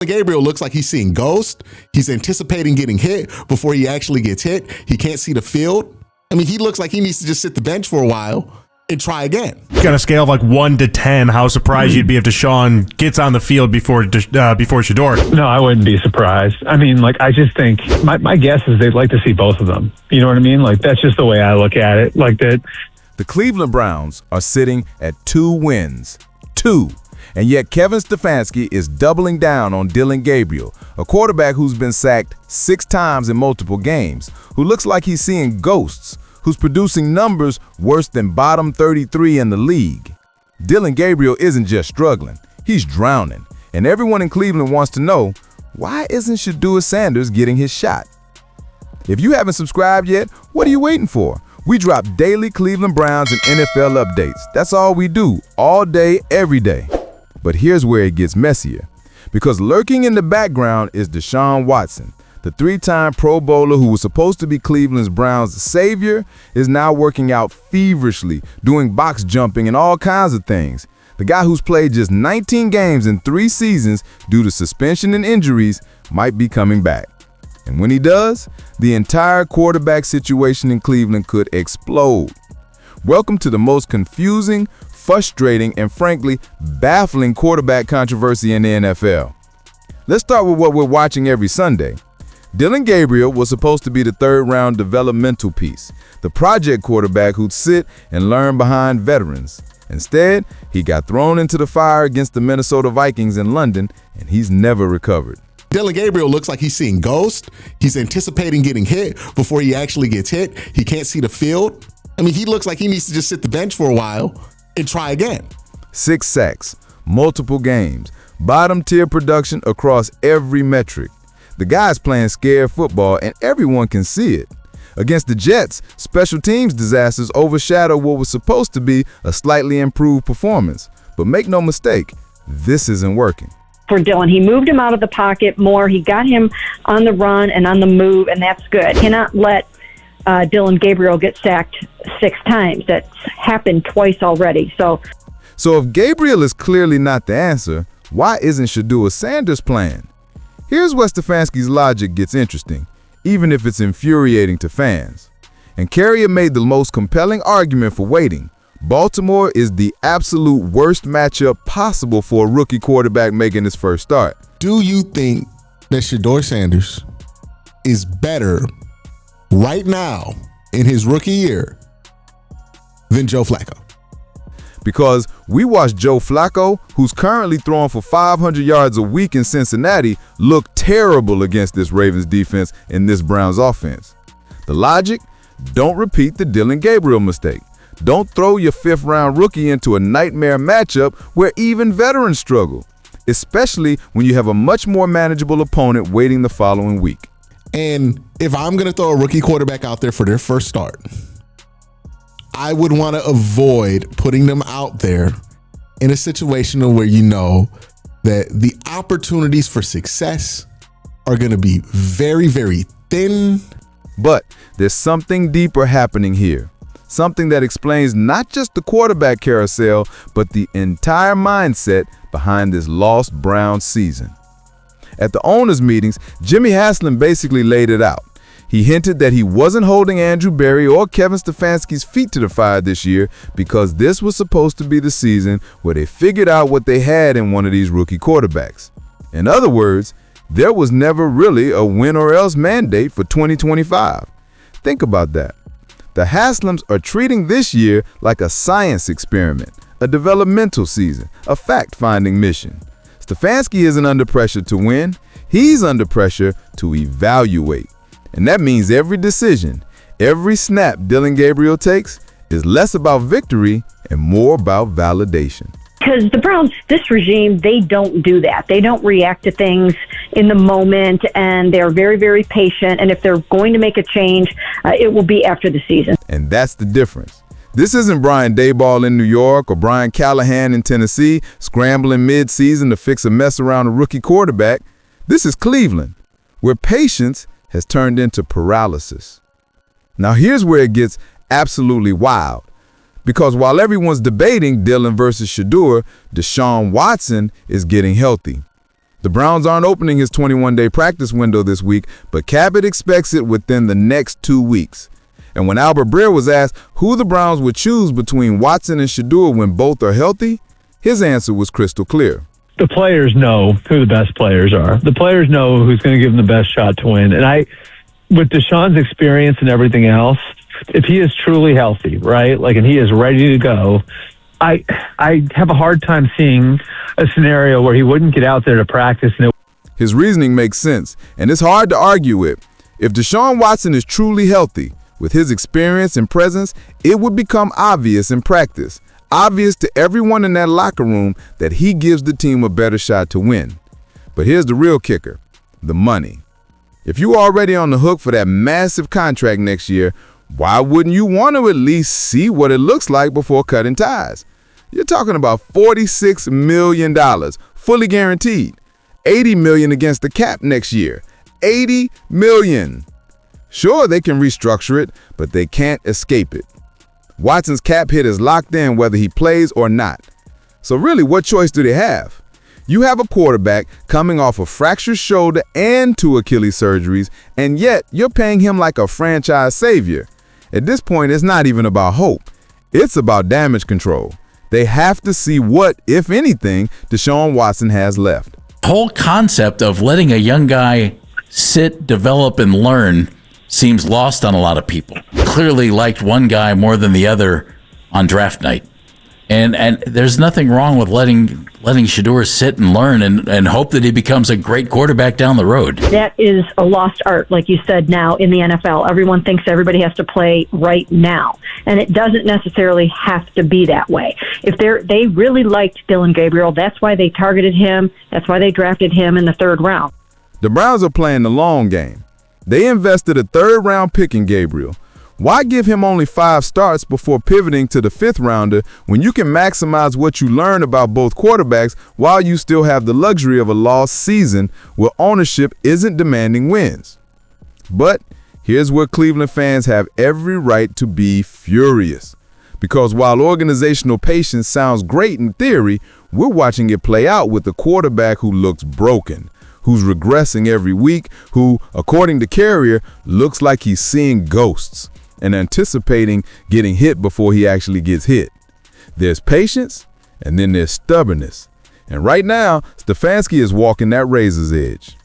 Gabriel looks like he's seeing ghosts. He's anticipating getting hit before he actually gets hit. He can't see the field. I mean, he looks like he needs to just sit the bench for a while and try again. On a scale of like 1 to 10, how surprised you'd be if Deshaun gets on the field before Shedeur? No, I wouldn't be surprised. I mean, like, I just think my guess is they'd like to see both of them. You know what I mean? Like, that's just the way I look at it. Like that. The Cleveland Browns are sitting at 2 wins. 2. And yet Kevin Stefanski is doubling down on Dylan Gabriel, a quarterback who's been sacked 6 times in multiple games, who looks like he's seeing ghosts, who's producing numbers worse than bottom 33 in the league. Dylan Gabriel isn't just struggling, he's drowning. And everyone in Cleveland wants to know, why isn't Shedeur Sanders getting his shot? If you haven't subscribed yet, what are you waiting for? We drop daily Cleveland Browns and NFL updates. That's all we do, all day, every day. But here's where it gets messier. Because lurking in the background is Deshaun Watson, the 3-time Pro Bowler who was supposed to be Cleveland's Browns' savior, is now working out feverishly, doing box jumping and all kinds of things. The guy who's played just 19 games in 3 seasons due to suspension and injuries might be coming back. And when he does, the entire quarterback situation in Cleveland could explode. Welcome to the most confusing, frustrating, and frankly, baffling quarterback controversy in the NFL. Let's start with what we're watching every Sunday. Dylan Gabriel was supposed to be the 3rd-round developmental piece, the project quarterback who'd sit and learn behind veterans. Instead, he got thrown into the fire against the Minnesota Vikings in London, and he's never recovered. Dylan Gabriel looks like he's seeing ghosts. He's anticipating getting hit before he actually gets hit. He can't see the field. I mean, he looks like he needs to just sit the bench for a while and try again. 6 sacks, multiple games, bottom-tier production across every metric. The guy's playing scared football, and everyone can see it. Against the Jets, special teams disasters overshadow what was supposed to be a slightly improved performance. But make no mistake, this isn't working. For Dillon, he moved him out of the pocket more. He got him on the run and on the move, and that's good. Cannot let Dylan Gabriel get sacked 6 times. That's happened twice already. So if Gabriel is clearly not the answer, why isn't Shedeur Sanders playing? Here's where Stefanski's logic gets interesting, even if it's infuriating to fans. And Carrier made the most compelling argument for waiting. Baltimore is the absolute worst matchup possible for a rookie quarterback making his first start. Do you think that Shedeur Sanders is better right now in his rookie year than Joe Flacco? Because we watched Joe Flacco, who's currently throwing for 500 yards a week in Cincinnati, look terrible against this Ravens defense and this Browns offense. The logic? Don't repeat the Dylan Gabriel mistake. Don't throw your 5th-round rookie into a nightmare matchup where even veterans struggle, especially when you have a much more manageable opponent waiting the following week. And if I'm going to throw a rookie quarterback out there for their first start, I would want to avoid putting them out there in a situation where you know that the opportunities for success are going to be very, very thin. But there's something deeper happening here. Something that explains not just the quarterback carousel, but the entire mindset behind this lost Browns season. At the owners' meetings, Jimmy Haslam basically laid it out. He hinted that he wasn't holding Andrew Berry or Kevin Stefanski's feet to the fire this year because this was supposed to be the season where they figured out what they had in one of these rookie quarterbacks. In other words, there was never really a win or else mandate for 2025. Think about that. The Haslams are treating this year like a science experiment, a developmental season, a fact-finding mission. Stefanski isn't under pressure to win. He's under pressure to evaluate. And that means every decision, every snap Dylan Gabriel takes is less about victory and more about validation. because the Browns, this regime, they don't do that. They don't react to things in the moment, and they're very, very patient. And if they're going to make a change, it will be after the season. And that's the difference. This isn't Brian Daboll in New York or Brian Callahan in Tennessee scrambling mid-season to fix a mess around a rookie quarterback. This is Cleveland, where patience has turned into paralysis. Now here's where it gets absolutely wild. Because while everyone's debating Dillon versus Shedeur, Deshaun Watson is getting healthy. The Browns aren't opening his 21-day practice window this week, but Cabot expects it within the next 2 weeks. And when Albert Breer was asked who the Browns would choose between Watson and Shedeur when both are healthy, his answer was crystal clear. The players know who the best players are. The players know who's going to give them the best shot to win. And with Deshaun's experience and everything else, if he is truly healthy, right, and he is ready to go, I have a hard time seeing a scenario where he wouldn't get out there to practice. His reasoning makes sense, and it's hard to argue with. If Deshaun Watson is truly healthy, with his experience and presence, it would become obvious in practice, obvious to everyone in that locker room that he gives the team a better shot to win. But here's the real kicker, the money. If you're already on the hook for that massive contract next year, why wouldn't you want to at least see what it looks like before cutting ties? You're talking about $46 million, fully guaranteed. $80 million against the cap next year. $80 million. Sure, they can restructure it, but they can't escape it. Watson's cap hit is locked in whether he plays or not. So really, what choice do they have? You have a quarterback coming off a fractured shoulder and 2 Achilles surgeries, and yet you're paying him like a franchise savior. At this point, it's not even about hope. It's about damage control. They have to see what, if anything, Deshaun Watson has left. The whole concept of letting a young guy sit, develop, and learn seems lost on a lot of people. Clearly liked one guy more than the other on draft night. And there's nothing wrong with letting Shedeur sit and learn and hope that he becomes a great quarterback down the road. That is a lost art, like you said, now in the NFL. Everyone thinks everybody has to play right now. And it doesn't necessarily have to be that way. If they really liked Dylan Gabriel, that's why they targeted him. That's why they drafted him in the 3rd round. The Browns are playing the long game. They invested a 3rd-round pick in Gabriel. Why give him only 5 starts before pivoting to the 5th rounder when you can maximize what you learn about both quarterbacks while you still have the luxury of a lost season where ownership isn't demanding wins? But here's where Cleveland fans have every right to be furious. Because while organizational patience sounds great in theory, we're watching it play out with a quarterback who looks broken, who's regressing every week, who, according to Carrier, looks like he's seeing ghosts and anticipating getting hit before he actually gets hit. There's patience, and then there's stubbornness. And right now, Stefanski is walking that razor's edge.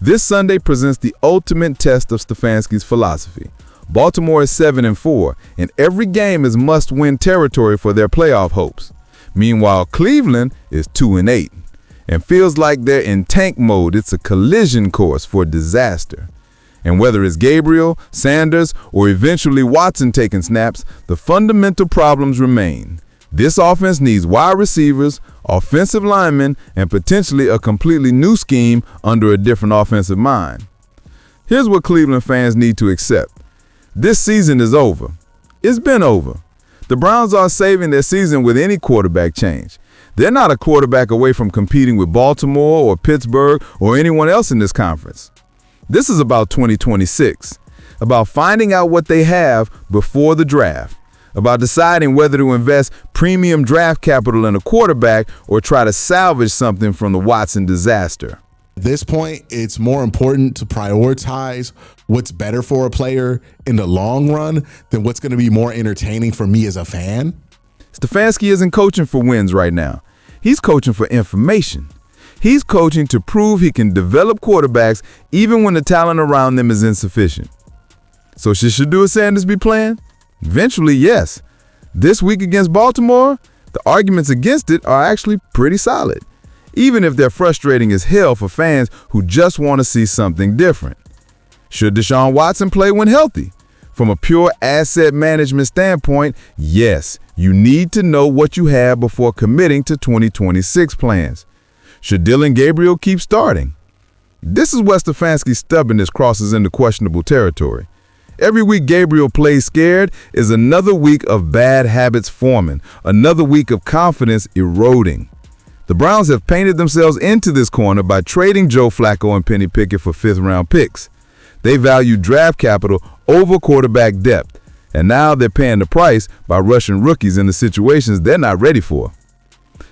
This Sunday presents the ultimate test of Stefanski's philosophy. Baltimore is 7-4, and every game is must-win territory for their playoff hopes. Meanwhile, Cleveland is 2-8, and feels like they're in tank mode. It's a collision course for disaster. And whether it's Gabriel, Sanders, or eventually Watson taking snaps, the fundamental problems remain. This offense needs wide receivers, offensive linemen, and potentially a completely new scheme under a different offensive mind. Here's what Cleveland fans need to accept. This season is over. It's been over. The Browns are saving their season with any quarterback change. They're not a quarterback away from competing with Baltimore or Pittsburgh or anyone else in this conference. This is about 2026, about finding out what they have before the draft, about deciding whether to invest premium draft capital in a quarterback or try to salvage something from the Watson disaster. At this point, it's more important to prioritize what's better for a player in the long run than what's going to be more entertaining for me as a fan. Stefanski isn't coaching for wins right now. He's coaching for information. He's coaching to prove he can develop quarterbacks even when the talent around them is insufficient. So should Shedeur Sanders be playing? Eventually, yes. This week against Baltimore, the arguments against it are actually pretty solid, even if they're frustrating as hell for fans who just want to see something different. Should Deshaun Watson play when healthy? From a pure asset management standpoint, yes, you need to know what you have before committing to 2026 plans. Should Dylan Gabriel keep starting? This is where Stefanski's stubbornness crosses into questionable territory. Every week Gabriel plays scared is another week of bad habits forming, another week of confidence eroding. The Browns have painted themselves into this corner by trading Joe Flacco and Penny Pickett for 5th-round picks. They value draft capital over quarterback depth, and now they're paying the price by rushing rookies into situations they're not ready for.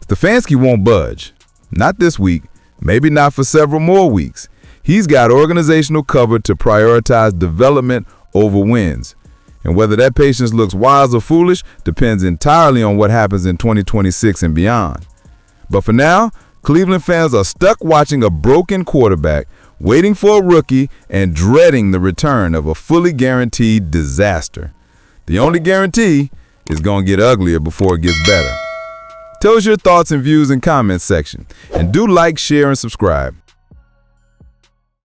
Stefanski won't budge. Not this week, Maybe not for several more weeks. He's got organizational cover to prioritize development over wins. And whether that patience looks wise or foolish depends entirely on what happens in 2026 and beyond. But for now, Cleveland fans are stuck watching a broken quarterback, waiting for a rookie, and dreading the return of a fully guaranteed disaster. The only guarantee is going to get uglier before it gets better. Tell us your thoughts and views in comments section. And do like, share, and subscribe.